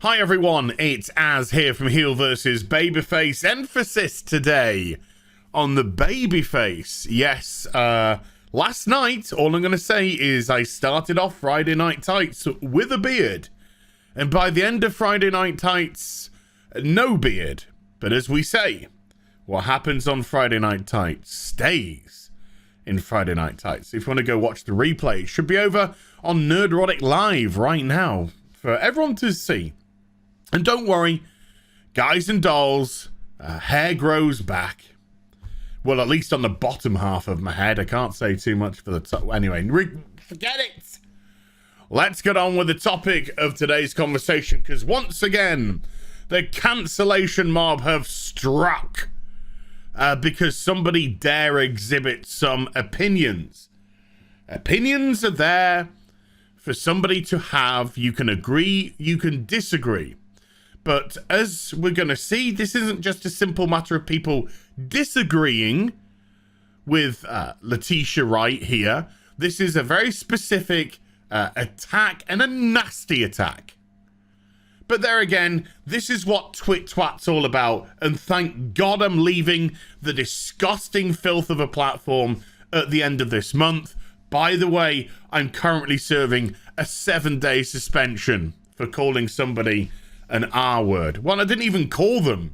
Hi everyone, it's Az here from HeelvsBabyface. Emphasis today on the babyface. Yes, last night, all I'm going to say is I started off Friday Night Tights with a beard. And by the end of Friday Night Tights, no beard. But as we say, what happens on Friday Night Tights stays in Friday Night Tights. If you want to go watch the replay, it should be over on Nerdrotic Live right now for everyone to see. And don't worry, guys and dolls, hair grows back. Well, at least on the bottom half of my head. I can't say too much for the top. Anyway, forget it. Let's get on with the topic of today's conversation, because once again, the cancellation mob have struck because somebody dare exhibit some opinions. Opinions are there for somebody to have. You can agree, you can disagree. But as we're going to see, this isn't just a simple matter of people disagreeing with Letitia Wright here. This is a very specific attack, and a nasty attack. But there again, this is what Twit's all about. And thank God I'm leaving the disgusting filth of a platform at the end of this month. By the way, I'm currently serving a 7-day suspension for calling somebody an R word. Well, I didn't even call them.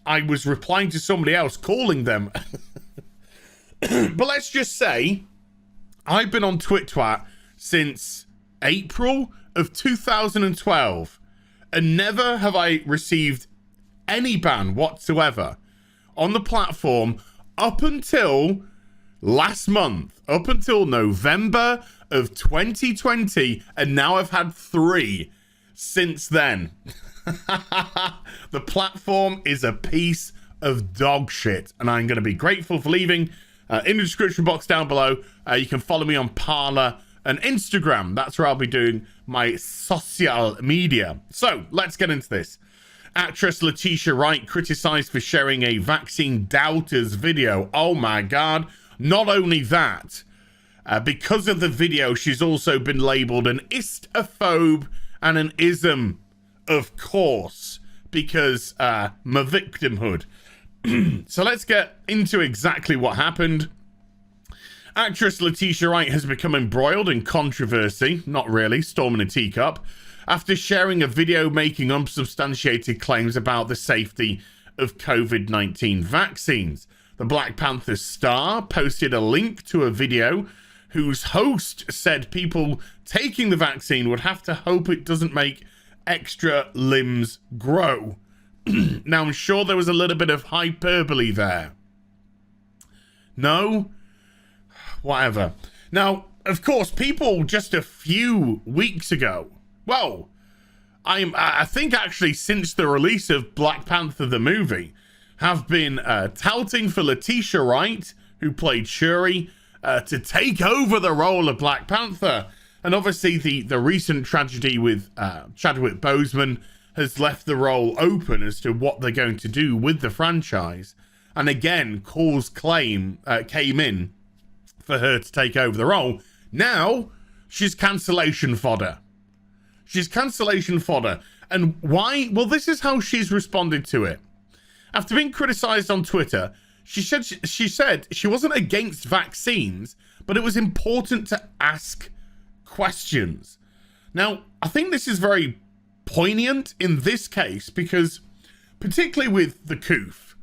I was replying to somebody else calling them. But let's just say I've been on Twit since April of 2012, and never have I received any ban whatsoever on the platform up until last month, up until November of 2020, and now I've had 3 since then. The platform is a piece of dog shit, and I'm going to be grateful for leaving. In the description box down below, you can follow me on Parler and Instagram. That's where I'll be doing my social media. So let's get into this. Actress Letitia Wright criticized for sharing a vaccine doubters video. Oh my God. Not only that, because of the video, she's also been labeled an istaphobe and an ism, of course, because my victimhood. So let's get into exactly what happened. Actress Letitia Wright has become embroiled in controversy, not really, storm in a teacup, after sharing a video making unsubstantiated claims about the safety of COVID-19 vaccines. The Black Panther star posted a link to a video whose host said people taking the vaccine would have to hope it doesn't make extra limbs grow. Now, I'm sure there was a little bit of hyperbole there. No? Whatever. Now, of course, people just a few weeks ago, well, I think actually since the release of Black Panther the movie, have been touting for Letitia Wright, who played Shuri, to take over the role of Black Panther. And obviously the recent tragedy with Chadwick Boseman has left the role open as to what they're going to do with the franchise. And again, calls came in for her to take over the role. Now, she's cancellation fodder. She's cancellation fodder. And why? Well, this is how she's responded to it. After being criticized on Twitter, she said she wasn't against vaccines, but it was important to ask questions. Now, I think this is very poignant in this case because, particularly with the COOF,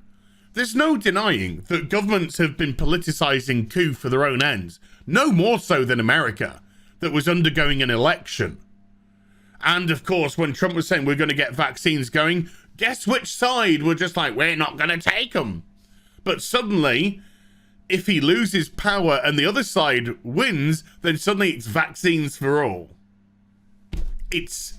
there's no denying that governments have been politicizing COOF for their own ends, no more so than America, that was undergoing an election. And of course, when Trump was saying we're going to get vaccines going, guess which side were just like, we're not going to take them. But suddenly, if he loses power and the other side wins, then suddenly it's vaccines for all. It's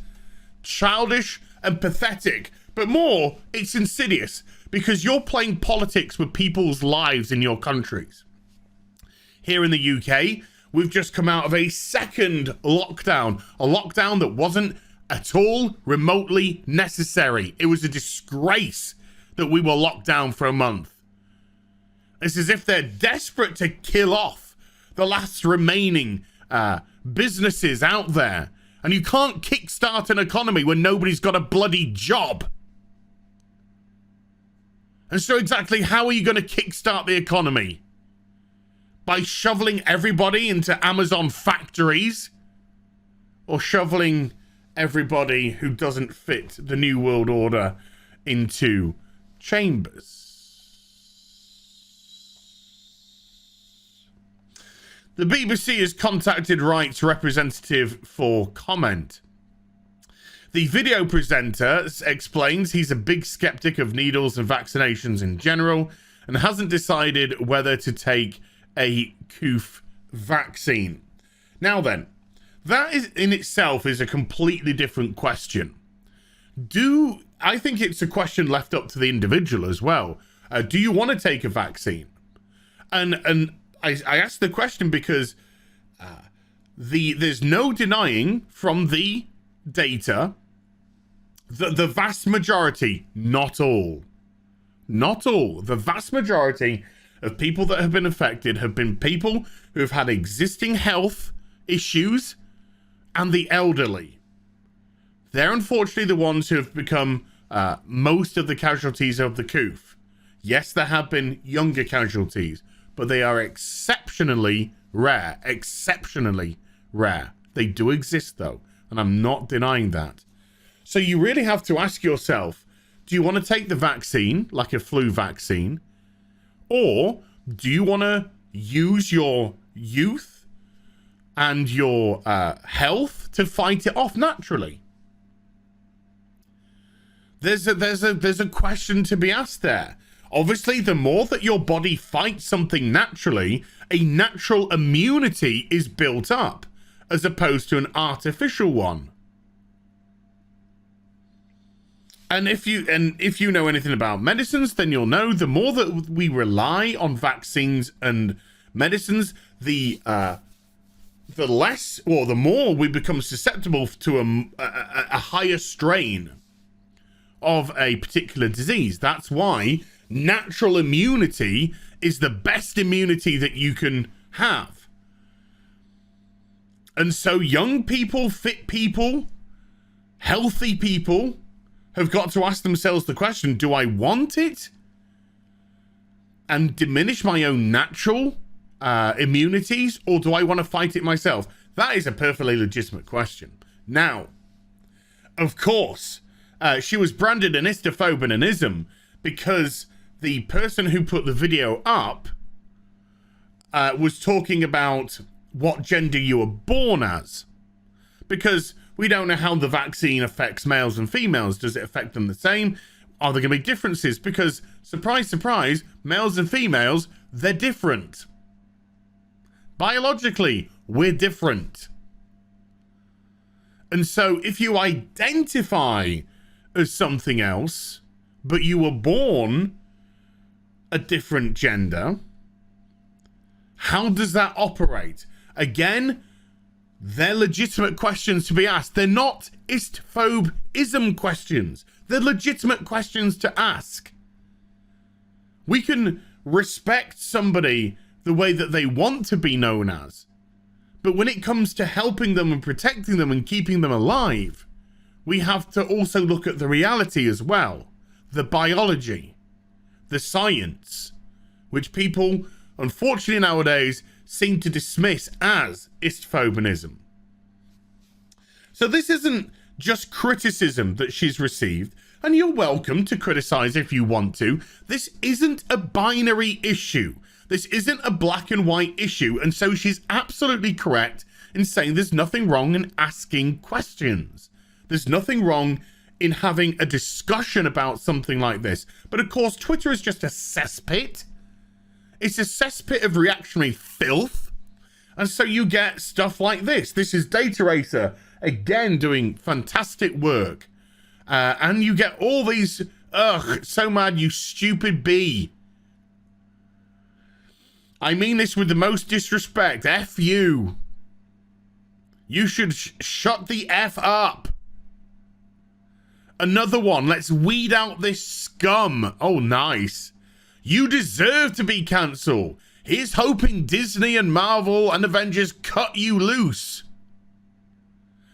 childish and pathetic, but more, it's insidious, because you're playing politics with people's lives in your countries. Here in the UK, we've just come out of a second lockdown, a lockdown that wasn't at all remotely necessary. It was a disgrace that we were locked down for a month. It's as if they're desperate to kill off the last remaining businesses out there And you can't kickstart an economy when nobody's got a bloody job. And so exactly how are you going to kickstart the economy? By shoveling everybody into Amazon factories? Or shoveling everybody who doesn't fit the New World Order into chambers? The BBC has contacted rights representative for comment. The video presenter explains he's a big skeptic of needles and vaccinations in general and hasn't decided whether to take a coof vaccine. Now then, that is in itself is a completely different question. I think it's a question left up to the individual as well. Do you want to take a vaccine? And I asked the question because there's no denying from the data that the vast majority, not all, the vast majority of people that have been affected have been people who have had existing health issues and the elderly. They're unfortunately the ones who have become most of the casualties of the coof. Yes, there have been younger casualties, but they are exceptionally rare. Exceptionally rare. They do exist, though, and I'm not denying that. So you really have to ask yourself, do you want to take the vaccine, like a flu vaccine, or do you want to use your youth and your health to fight it off naturally? There's a question to be asked there. Obviously, the more that your body fights something naturally, a natural immunity is built up, as opposed to an artificial one. And if you know anything about medicines, then you'll know the more that we rely on vaccines and medicines, the less, or the more we become susceptible to a higher strain of a particular disease. That's why natural immunity is the best immunity that you can have. And so young people, fit people, healthy people have got to ask themselves the question, do I want it and diminish my own natural immunities, or do I want to fight it myself? That is a perfectly legitimate question. Now, of course, she was branded an istophobe and an ism because the person who put the video up was talking about what gender you were born as. Because we don't know how the vaccine affects males and females. Does it affect them the same? Are there going to be differences? Because, surprise, surprise, males and females, they're different. Biologically, we're different. And so if you identify as something else, but you were born a different gender, how does that operate? Again, they're legitimate questions to be asked. They're not istophobe-ism questions. They're legitimate questions to ask. We can respect somebody the way that they want to be known as. But when it comes to helping them and protecting them and keeping them alive, we have to also look at the reality as well. The biology, the science, which people, unfortunately nowadays, seem to dismiss as istophobianism. So this isn't just criticism that she's received, and you're welcome to criticize if you want to. This isn't a binary issue. This isn't a black and white issue, and so she's absolutely correct in saying there's nothing wrong in asking questions. There's nothing wrong in having a discussion about something like this. But of course, Twitter is just a cesspit. It's a cesspit of reactionary filth. And so you get stuff like this. This is Data Racer, again, doing fantastic work. And you get all these, ugh, so mad, you stupid bee. I mean this with the most disrespect. F you. You should shut the F up. Another one. Let's weed out this scum. Oh, nice. You deserve to be cancelled. Here's hoping Disney and Marvel and Avengers cut you loose.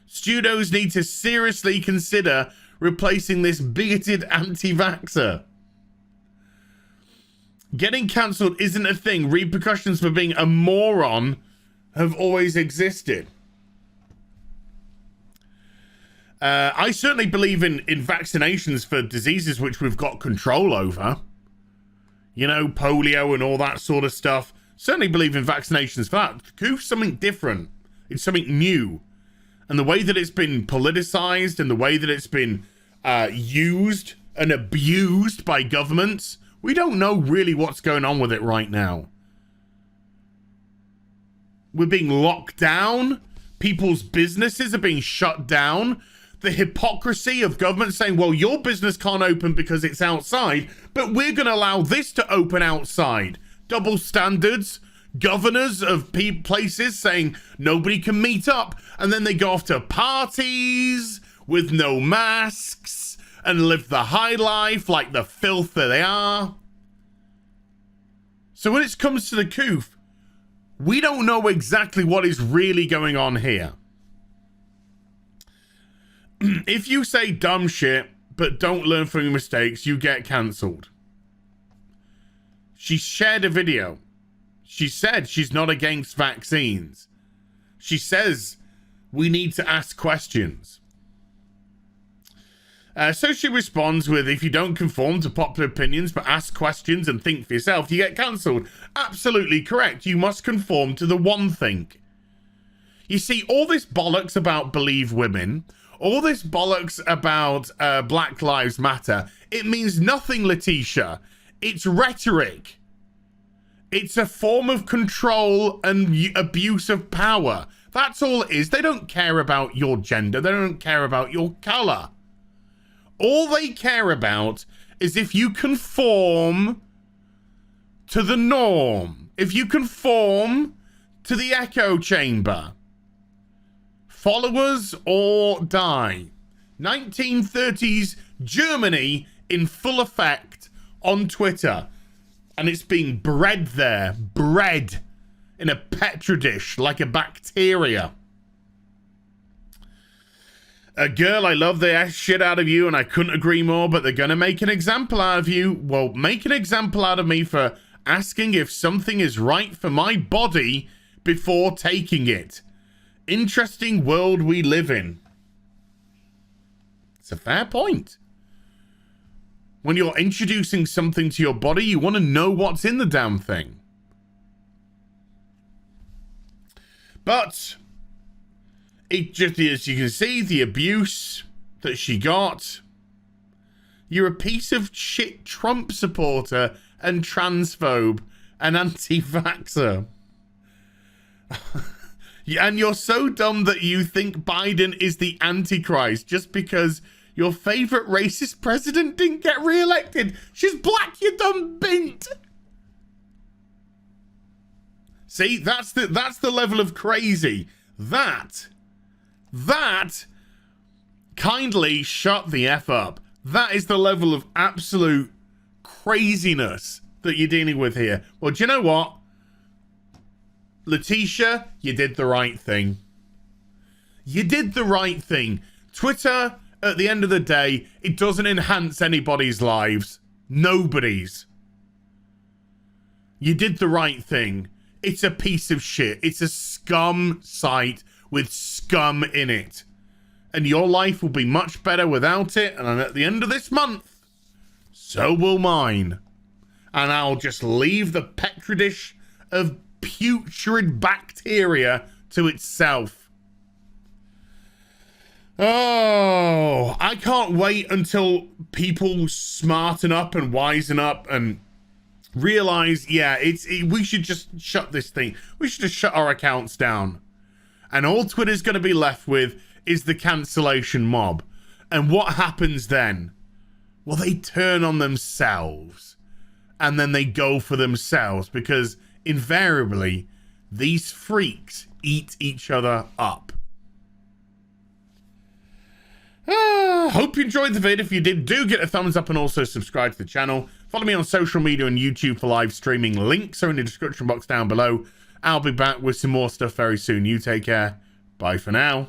It's Studios need to seriously consider replacing this bigoted anti-vaxxer. Getting cancelled isn't a thing. Repercussions for being a moron have always existed. I certainly believe in vaccinations for diseases which we've got control over. You know, polio and all that sort of stuff. Certainly believe in vaccinations for that. COOF's something different. It's something new. And the way that it's been politicized and the way that it's been used and abused by governments, we don't know really what's going on with it right now. We're being locked down. People's businesses are being shut down. The hypocrisy of government saying, well, your business can't open because it's outside, but we're going to allow this to open outside. Double standards. Governors of places saying nobody can meet up, and then they go off to parties with no masks and live the high life like the filth that they are. So when it comes to the COOF, we don't know exactly what is really going on here. If you say dumb shit but don't learn from your mistakes, you get cancelled. She shared a video. She said she's not against vaccines. She says we need to ask questions. So she responds with, if you don't conform to popular opinions but ask questions and think for yourself, you get cancelled. Absolutely correct. You must conform to the one thing. You see, all this bollocks about believe women, all this bollocks about Black Lives Matter, it means nothing, Letitia. It's rhetoric. It's a form of control and abuse of power. That's all it is. They don't care about your gender. They don't care about your color. All they care about is if you conform to the norm. If you conform to the echo chamber. Followers or die. 1930s Germany in full effect on Twitter. And it's being bred there. Bred in a petri dish like a bacteria. Girl, I love the ass shit out of you and I couldn't agree more, but they're going to make an example out of you. Well, make an example out of me for asking if something is right for my body before taking it. Interesting world we live in. It's a fair point. When you're introducing something to your body, you want to know what's in the damn thing. But it just, as you can see, the abuse that she got. You're a piece of shit Trump supporter and transphobe and anti-vaxxer. And you're so dumb that you think Biden is the Antichrist just because your favorite racist president didn't get re-elected. She's black, you dumb bint. See, that's the level of crazy. That kindly shut the F up. That is the level of absolute craziness that you're dealing with here. Well, do you know what? Letitia, you did the right thing. You did the right thing. Twitter, at the end of the day, it doesn't enhance anybody's lives. Nobody's. You did the right thing. It's a piece of shit. It's a scum site with scum in it. And your life will be much better without it. And at the end of this month, so will mine. And I'll just leave the petri dish of putrid bacteria to itself. Oh, I can't wait until people smarten up and wisen up and realize, yeah, we should just shut this thing. We should just shut our accounts down. And all Twitter's going to be left with is the cancellation mob. And what happens then? Well, they turn on themselves. And then they go for themselves. Because invariably, these freaks eat each other up. Hope you enjoyed the vid. If you did, do get a thumbs up and also subscribe to the channel. Follow me on social media and YouTube for live streaming. Links are in the description box down below. I'll be back with some more stuff very soon. You take care. Bye for now.